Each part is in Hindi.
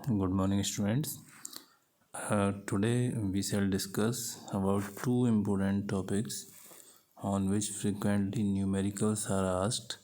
Good morning, students. Today we shall discuss about two important topics on which frequently numericals are asked.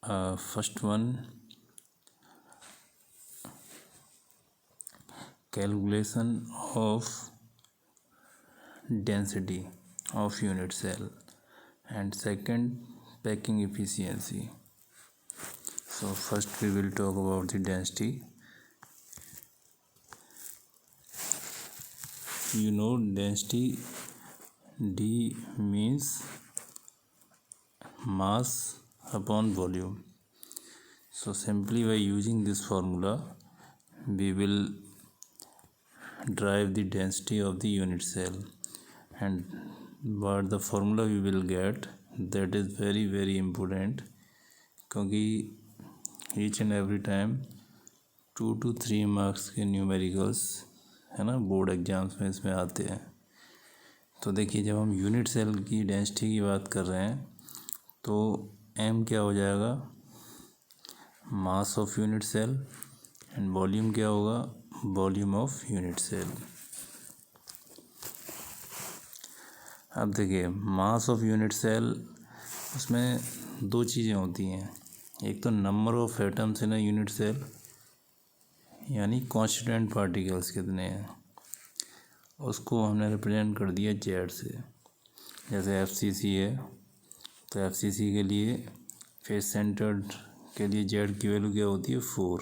First one, calculation of density of unit cell, and second, packing efficiency. So first we will talk about the density. You know, density D means mass upon volume. So simply by using this formula, we will derive the density of the unit cell, and what the formula we will get, that is very important, क्योंकि each and every time 2 to 3 marks के न्यूमेरिकल्स है ना बोर्ड एग्जाम्स में इसमें आते हैं। तो देखिए, जब हम यूनिट सेल की डेंसिटी की बात कर रहे हैं तो m क्या हो जाएगा, mass of unit cell, and volume क्या होगा, वॉल्यूम ऑफ यूनिट सेल। अब देखिए, मास ऑफ यूनिट सेल, उसमें दो चीज़ें होती हैं, एक तो number of atoms in a unit cell, यानी कॉन्स्टिट्यूएंट पार्टिकल्स कितने हैं, उसको हमने रिप्रेजेंट कर दिया जेड से। जैसे एफसीसी है तो एफसीसी के लिए फेस सेंटर्ड के लिए जेड की वैल्यू क्या होती है, 4।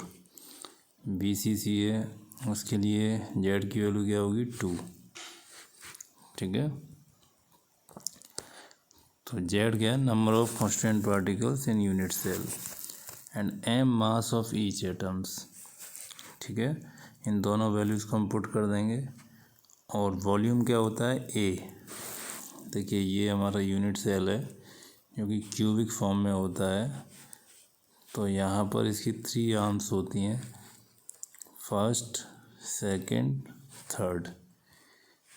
बीसीसी है, उसके लिए जेड की वैल्यू क्या होगी, 2। ठीक है, तो जेड क्या है, number of constituent particles in unit cell, and M mass of each atoms. ठीक है, इन दोनों वैल्यूज़ को हम पुट कर देंगे। और वॉल्यूम क्या होता है, ए। देखिए, ये हमारा यूनिट सेल है जो कि क्यूबिक फॉर्म में होता है। तो यहाँ पर इसकी 3 आर्म्स होती हैं, फर्स्ट, सेकंड, थर्ड।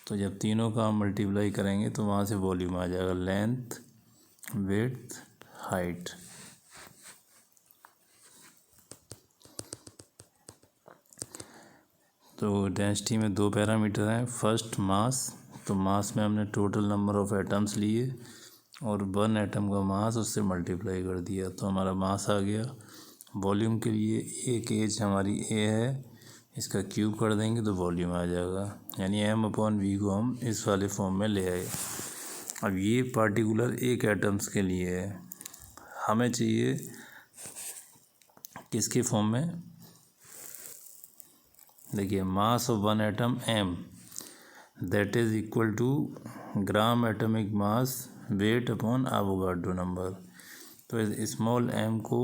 तो जब तीनों का हम मल्टीप्लाई करेंगे तो वहाँ से वॉल्यूम आ जाएगा, लेंथ, विड्थ, हाइट। तो डेंसिटी में 2 पैरामीटर हैं, फर्स्ट मास। तो मास में हमने टोटल नंबर ऑफ एटम्स लिए और 1 एटम का मास उससे मल्टीप्लाई कर दिया, तो हमारा मास आ गया। वॉल्यूम के लिए एक एज हमारी ए है, इसका क्यूब कर देंगे तो वॉल्यूम आ जाएगा, यानी m/v को हम इस वाले फॉर्म में ले आए। अब ये पार्टिकुलर एक एटम्स के लिए है, हमें चाहिए किसके फॉर्म में। देखिए, mass of 1 atom m, that is equal to gram atomic mass weight upon Avogadro number. तो इस स्मॉल m को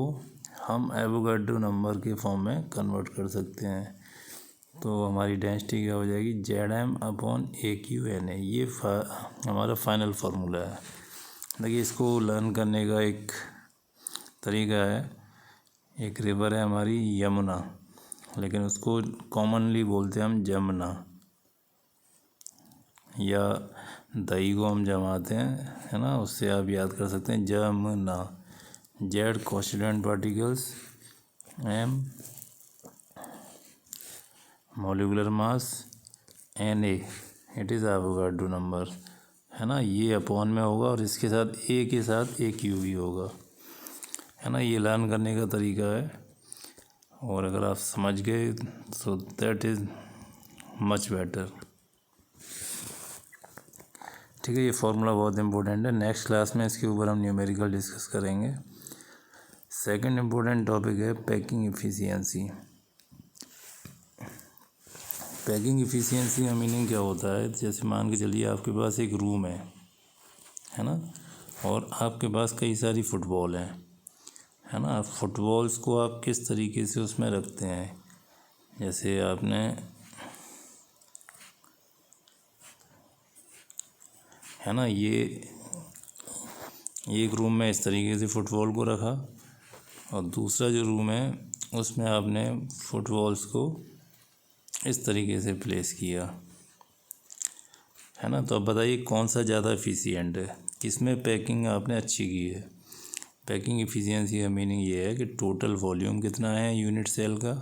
हम एवोगाड्रो नंबर के फॉर्म में कन्वर्ट कर सकते हैं। तो हमारी डेंसिटी क्या हो जाएगी, Zm/AQNA। ये हमारा फाइनल फार्मूला है। देखिए, इसको लर्न करने का एक तरीका है, एक रिवर है हमारी यमुना, लेकिन उसको कॉमनली बोलते हैं हम जमुना, या दही को हम जमाते हैं, है ना, उससे आप याद कर सकते हैं Jamuna. Z constituent particles, M molecular mass, Na it is Avogadro number, है ना। ये अपॉन में होगा और इसके साथ ए के साथ ए क्यू भी होगा, है ना। ये लर्न करने का तरीका है, और अगर आप समझ गए so that is much better. ठीक है, ये फार्मूला बहुत इंपॉर्टेंट है। नेक्स्ट क्लास में इसके ऊपर हम न्यूमेरिकल डिस्कस करेंगे। सेकंड इम्पोर्टेंट टॉपिक है पैकिंग एफिशिएंसी। पैकिंग एफिशिएंसी का मीनिंग क्या होता है, जैसे मान के चलिए आपके पास एक रूम है ना, और आपके पास कई सारी फुटबॉल हैं, है ना। फुटबॉल्स को आप किस तरीके से उसमें रखते हैं, जैसे आपने है ना, ये एक रूम में इस तरीके से फुटबॉल को रखा, और दूसरा जो रूम है उसमें आपने फुटबॉल्स को इस तरीके से प्लेस किया, है ना। तो अब बताइए कौन सा ज़्यादा एफिशिएंट है, किसमें पैकिंग आपने अच्छी की है। पैकिंग एफिशिएंसी का मीनिंग ये है कि टोटल वॉल्यूम कितना है यूनिट सेल का,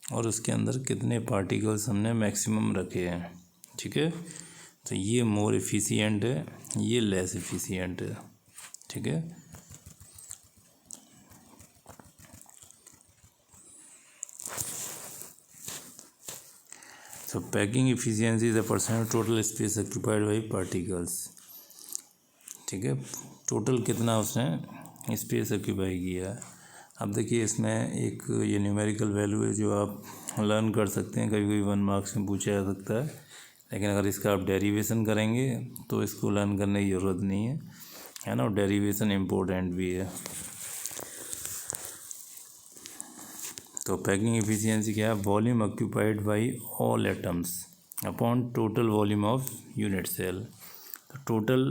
और उसके अंदर कितने पार्टिकल्स हमने मैक्सिमम रखे हैं। ठीक है, तो ये मोर एफिशिएंट है, ये लेस एफिशिएंट है। ठीक है, तो packing efficiency is the percent total space occupied by particles. ठीक है, टोटल कितना उसने स्पेस ऑक्यूपाई किया है। अब देखिए इसमें एक ये न्यूमेरिकल वैल्यू है जो आप लर्न कर सकते हैं, कभी कभी 1 मार्क्स में पूछा जा सकता है, लेकिन अगर इसका आप डेरिवेशन करेंगे तो इसको लर्न करने की ज़रूरत नहीं है ना, डेरिवेशन इम्पोर्टेंट भी है। तो पैकिंग एफिशिएंसी क्या है, volume occupied by all atoms upon total volume of unit cell. तो टोटल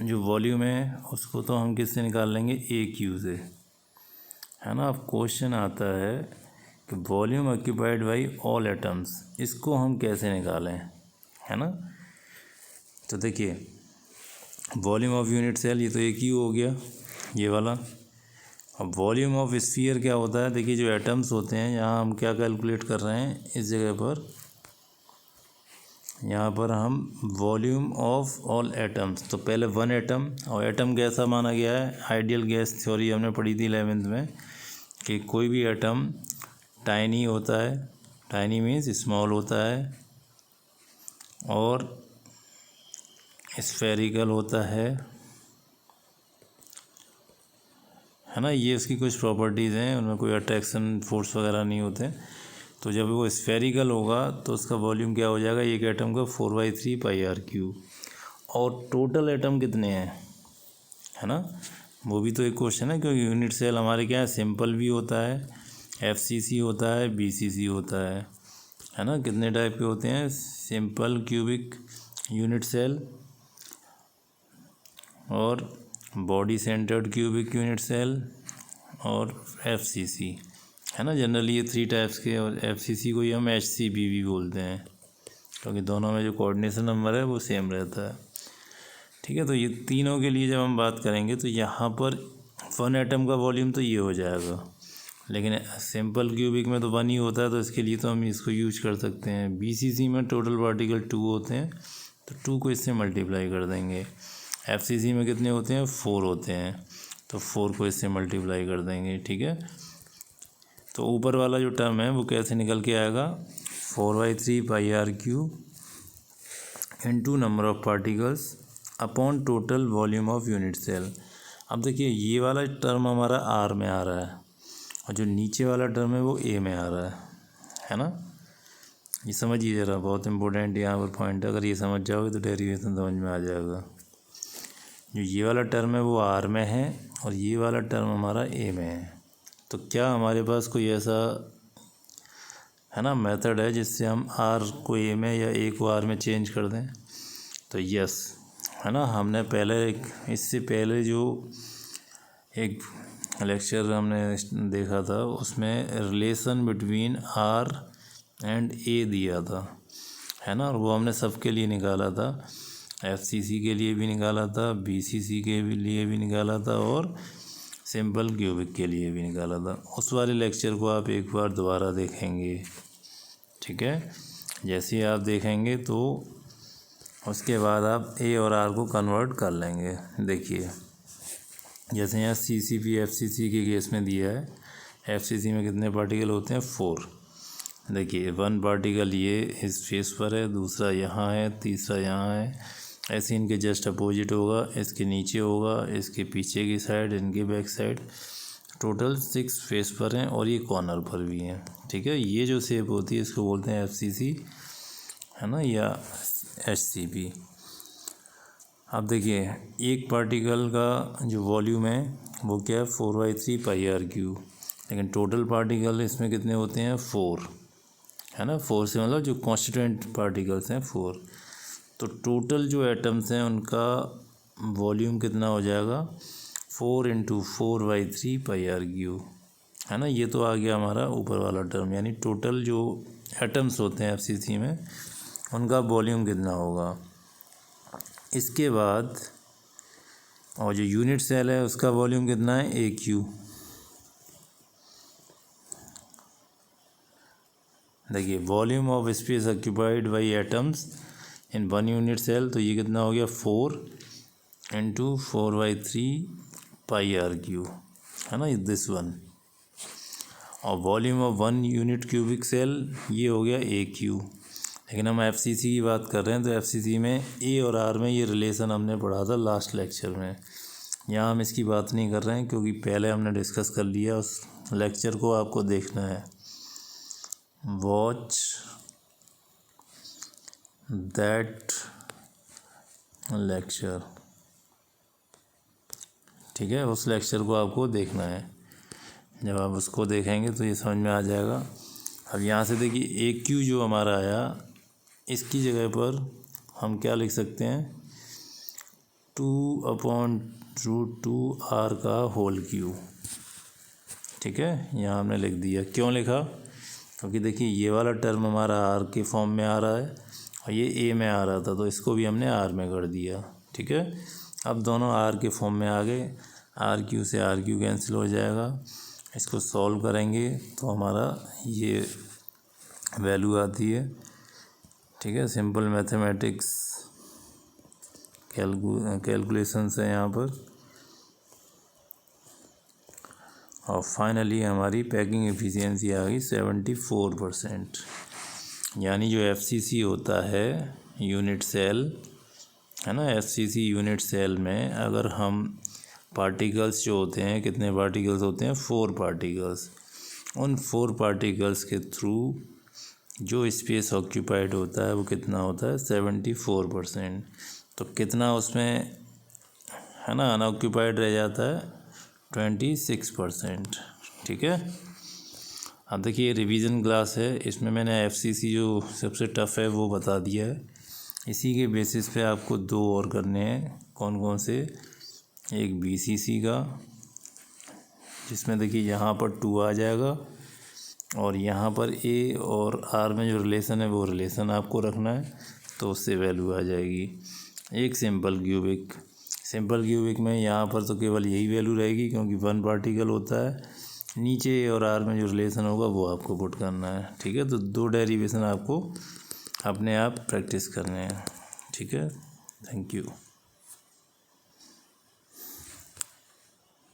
जो वॉल्यूम है उसको तो हम किससे निकाल लेंगे, ए क्यू से, है ना। अब क्वेश्चन आता है कि volume occupied by all atoms, इसको हम कैसे निकालें, है ना। तो देखिए वॉल्यूम ऑफ यूनिट सेल ये तो ए क्यू हो गया ये वाला। अब वॉल्यूम ऑफ स्फीयर क्या होता है, देखिए जो एटम्स होते हैं यहाँ हम क्या कैलकुलेट कर रहे हैं, इस जगह पर यहाँ पर हम वॉल्यूम ऑफ ऑल एटम्स, तो पहले 1 एटम, और एटम कैसा माना गया है, आइडियल गैस थ्योरी हमने पढ़ी थी 11th में कि कोई भी एटम टाइनी होता है, टाइनी मीन्स स्मॉल होता है, और स्फेरिकल होता है ना। ये उसकी कुछ प्रॉपर्टीज़ हैं, उनमें कोई अट्रैक्शन फोर्स वगैरह नहीं होते। तो जब वो स्फेरिकल होगा तो उसका वॉल्यूम क्या हो जाएगा, एक एटम का 4/3 πr3। और टोटल एटम कितने हैं, है ना, वो भी तो एक क्वेश्चन है, क्योंकि यूनिट सेल हमारे क्या है, सिंपल भी होता है, FCC होता है, BCC होता है ना। कितने टाइप के होते हैं, सिंपल, क्यूबिक, यूनिट सेल और body centred cubic unit cell और FCC, है ना। जनरली ये 3 टाइप्स के, और FCC को ही हम HCB भी बोलते हैं, क्योंकि दोनों में जो कोऑर्डिनेशन नंबर है वो सेम रहता है। ठीक है, तो ये तीनों के लिए जब हम बात करेंगे तो यहाँ पर 1 एटम का वॉल्यूम तो ये हो जाएगा, लेकिन सिंपल क्यूबिक में तो 1 ही होता है, तो इसके लिए तो हम इसको यूज कर सकते हैं। BCC में टोटल पार्टिकल 2 होते हैं, तो 2 को इससे मल्टीप्लाई कर देंगे। FCC में कितने होते हैं, 4 होते हैं, तो 4 को इससे मल्टीप्लाई कर देंगे। ठीक है, तो ऊपर वाला जो टर्म है वो कैसे निकल के आएगा, 4/3 πr³ into number of particles upon total volume of unit cell. अब देखिए ये वाला टर्म हमारा R में आ रहा है, और जो नीचे वाला टर्म है वो A में आ रहा है ना। ये समझिए ज़रा, बहुत इंपॉर्टेंट यहाँ पर पॉइंट है, अगर ये समझ जाओगे तो डेरिवेशन समझ में आ जाएगा। जो ये वाला टर्म है वो R में है, और ये वाला टर्म हमारा A में है। तो क्या हमारे पास कोई ऐसा है ना मेथड है जिससे हम R को A में या A को R में चेंज कर दें, तो यस, है ना। हमने पहले इससे पहले जो एक लेक्चर हमने देखा था उसमें relation between R and A दिया था, है ना, और वो हमने सबके लिए निकाला था, FCC के लिए भी निकाला था, BCC के लिए भी निकाला था, और सिंपल क्यूबिक के लिए भी निकाला था। उस वाले लेक्चर को आप एक बार दोबारा देखेंगे। ठीक है, जैसे ही आप देखेंगे तो उसके बाद आप A और R को कन्वर्ट कर लेंगे। देखिए जैसे यहाँ CCP FCC के केस में दिया है, FCC में कितने पार्टिकल होते हैं, 4। देखिए 1 पार्टिकल ये इस फेस पर है, दूसरा यहाँ है, तीसरा यहाँ है, ऐसे इनके जस्ट अपोजिट होगा, इसके नीचे होगा, इसके पीछे की साइड, इनके बैक साइड, टोटल 6 फेस पर हैं, और ये कॉर्नर पर भी हैं। ठीक है, ये जो शेप होती है इसको बोलते हैं FCC, है ना, या HCB। अब देखिए एक पार्टिकल का जो वॉल्यूम है वो क्या है, 4/3 πr³, लेकिन टोटल पार्टिकल इसमें कितने होते हैं, 4, है ना। 4 से मतलब जो कॉन्स्टिट्यूएंट पार्टिकल्स हैं 4, तो टोटल जो एटम्स हैं उनका वॉल्यूम कितना हो जाएगा, 4 × 4/3 πr³, है ना। ये तो आ गया हमारा ऊपर वाला टर्म, यानी टोटल जो एटम्स होते हैं FCC में उनका वॉल्यूम कितना होगा। इसके बाद और जो यूनिट सेल है उसका वॉल्यूम कितना है, AQ, देखिए volume of space occupied by atoms in 1 unit cell, तो ये कितना हो गया 4 इंटू 4/3 πr³ है ना, दिस वन। और volume of 1 unit cubic cell ये हो गया AQ। लेकिन हम FCC की बात कर रहे हैं, तो FCC में A और R में ये रिलेशन हमने पढ़ा था लास्ट लेक्चर में। यहाँ हम इसकी बात नहीं कर रहे हैं क्योंकि पहले हमने डिस्कस कर लिया, उस लेक्चर को आपको देखना है। वॉच दैट लेक्चर, ठीक है, उस लेक्चर को आपको देखना है। जब आप उसको देखेंगे तो ये समझ में आ जाएगा। अब यहाँ से देखिए AQ जो हमारा आया, इसकी जगह पर हम क्या लिख सकते हैं, 2/√2r का होल क्यूब, ठीक है, यहाँ हमने लिख दिया। क्यों लिखा, क्योंकि देखिए ये वाला टर्म हमारा r के फॉर्म में आ रहा है और ये a में आ रहा था, तो इसको भी हमने r में कर दिया, ठीक है। अब दोनों r के फॉर्म में आ गए, RQ से RQ कैंसिल हो जाएगा। इसको सॉल्व करेंगे तो हमारा ये वैल्यू आती है, ठीक है। सिंपल मैथमेटिक्स कैलकुलेशंस है यहाँ पर। और फाइनली हमारी पैकिंग एफिशिएंसी आ गई 74%। यानी जो FCC होता है यूनिट सेल, है ना, FCC यूनिट सेल में अगर हम पार्टिकल्स जो होते हैं, कितने पार्टिकल्स होते हैं, 4 पार्टिकल्स, उन 4 पार्टिकल्स के थ्रू जो स्पेस ऑक्यूपाइड होता है वो कितना होता है, 74%। तो कितना उसमें, है ना, अनऑक्यूपाइड रह जाता है, 26%, ठीक है। अब देखिए रिवीजन क्लास है, इसमें मैंने FCC जो सबसे टफ़ है वो बता दिया है। इसी के बेसिस पे आपको 2 और करने हैं। कौन कौन से, एक BCC का, जिसमें देखिए यहाँ पर 2 आ जाएगा और यहाँ पर A और R में जो रिलेशन है वो रिलेशन आपको रखना है, तो उससे वैल्यू आ जाएगी। एक सिंपल क्यूबिक में यहाँ पर तो केवल यही वैल्यू रहेगी क्योंकि 1 पार्टिकल होता है। नीचे A और R में जो रिलेशन होगा वो आपको पुट करना है, ठीक है। तो 2 डेरिवेशन आपको अपने आप प्रैक्टिस करने हैं, ठीक है। Thank you.